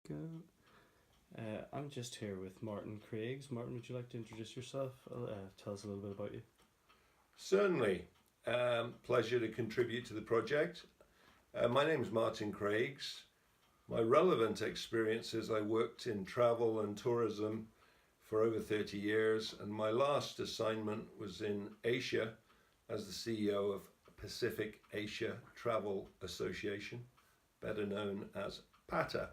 Go. I'm just here with Martin Craigs. Martin, would you like to introduce yourself? Tell us a little bit about you. Certainly. Pleasure to contribute to the project. My name is Martin Craigs. My relevant experience is I worked in travel and tourism for over 30 years, and my last assignment was in Asia as the CEO of Pacific Asia Travel Association, better known as PATA,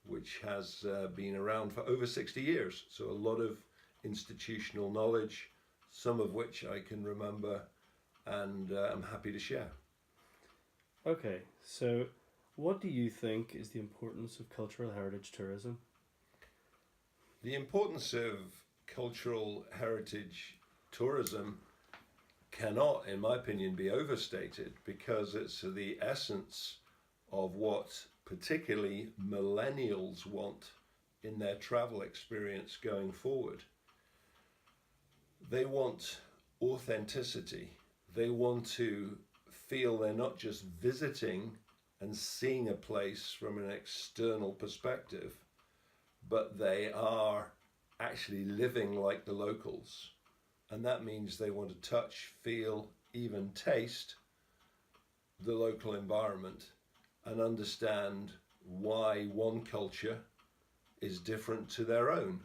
which has been around for over 60 years. So a lot of institutional knowledge, some of which I can remember and I'm happy to share. Okay, so what do you think is the importance of cultural heritage tourism? The importance of cultural heritage tourism cannot, in my opinion, be overstated because it's the essence of what particularly millennials want in their travel experience going forward. They want authenticity. They want to feel they're not just visiting and seeing a place from an external perspective, but they are actually living like the locals. And that means they want to touch, feel, even taste the local environment and understand why one culture is different to their own.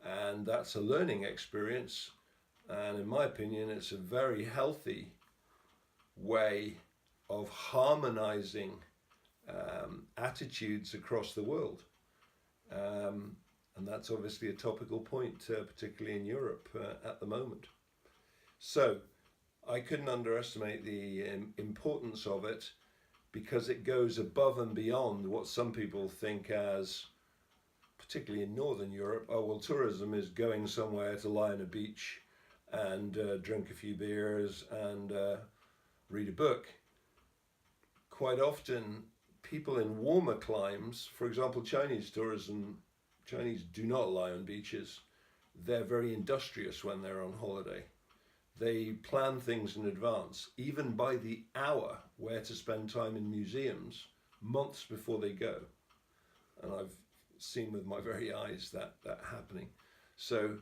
And that's a learning experience. And in my opinion, it's a very healthy way of harmonizing attitudes across the world. And that's obviously a topical point, particularly in Europe at the moment. So I couldn't underestimate the importance of it because it goes above and beyond what some people think as, particularly in Northern Europe, oh, well, tourism is going somewhere to lie on a beach and drink a few beers and read a book. Quite often, people in warmer climes, for example, Chinese tourism, Chinese do not lie on beaches. They're very industrious when they're on holiday. They plan things in advance, even by the hour, where to spend time in museums, months before they go. And I've seen with my very eyes that happening. So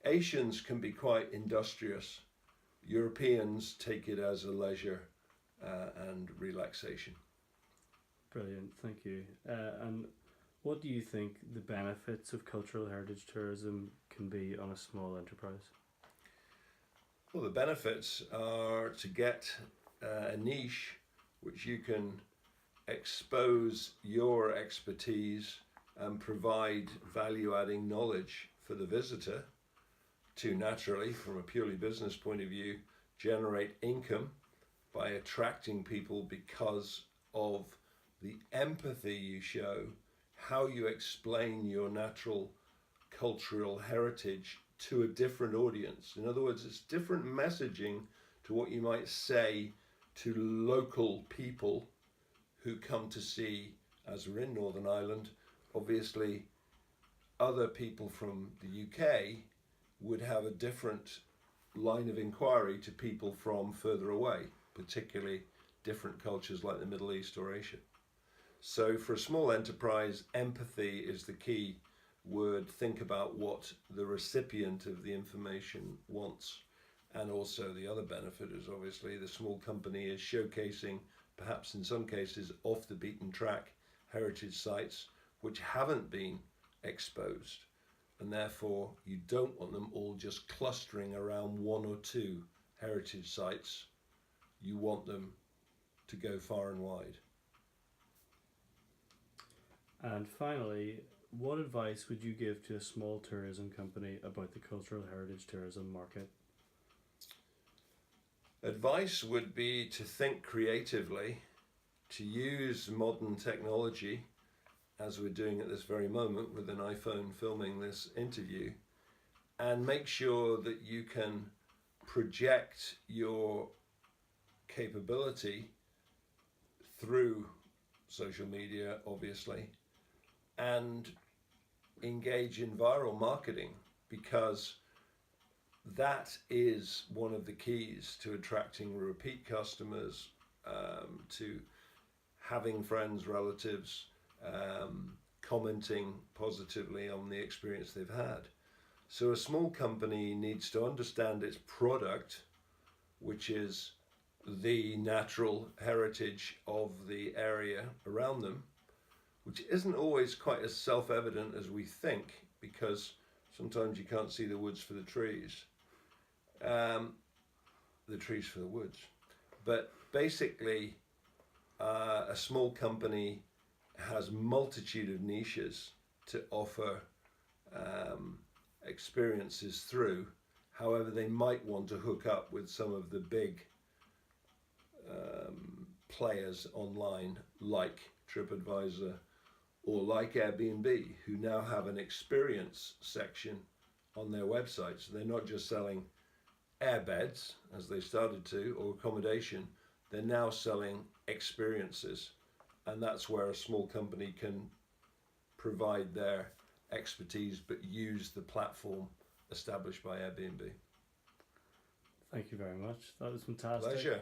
Asians can be quite industrious. Europeans take it as a leisure and relaxation. Brilliant, thank you. And what do you think the benefits of cultural heritage tourism can be on a small enterprise? Well, the benefits are to get a niche which you can expose your expertise and provide value-adding knowledge for the visitor to naturally, from a purely business point of view, generate income by attracting people because of the empathy you show, how you explain your natural cultural heritage to a different audience. In other words, it's different messaging to what you might say to local people who come to see, as we're in Northern Ireland, obviously other people from the UK would have a different line of inquiry to people from further away, particularly different cultures like the Middle East or Asia. So for a small enterprise, empathy is the key word. Think about what the recipient of the information wants. And also the other benefit is obviously the small company is showcasing, perhaps in some cases, off the beaten track heritage sites which haven't been exposed. And therefore you don't want them all just clustering around one or two heritage sites. You want them to go far and wide. And finally, what advice would you give to a small tourism company about the cultural heritage tourism market? Advice would be to think creatively, to use modern technology, as we're doing at this very moment with an iPhone filming this interview, and make sure that you can project your capability through social media, obviously, and engage in viral marketing, because that is one of the keys to attracting repeat customers, to having friends, relatives commenting positively on the experience they've had. So a small company needs to understand its product, which is the natural heritage of the area around them, which isn't always quite as self-evident as we think, because sometimes you can't see the woods for the trees, the trees for the woods. But basically, a small company has multitude of niches to offer experiences through. However, they might want to hook up with some of the big players online, like TripAdvisor or like Airbnb, who now have an experience section on their website. So they're not just selling airbeds, as they started to, or accommodation. They're now selling experiences, and that's where a small company can provide their expertise but use the platform established by Airbnb. Thank you very much. That was fantastic. Pleasure.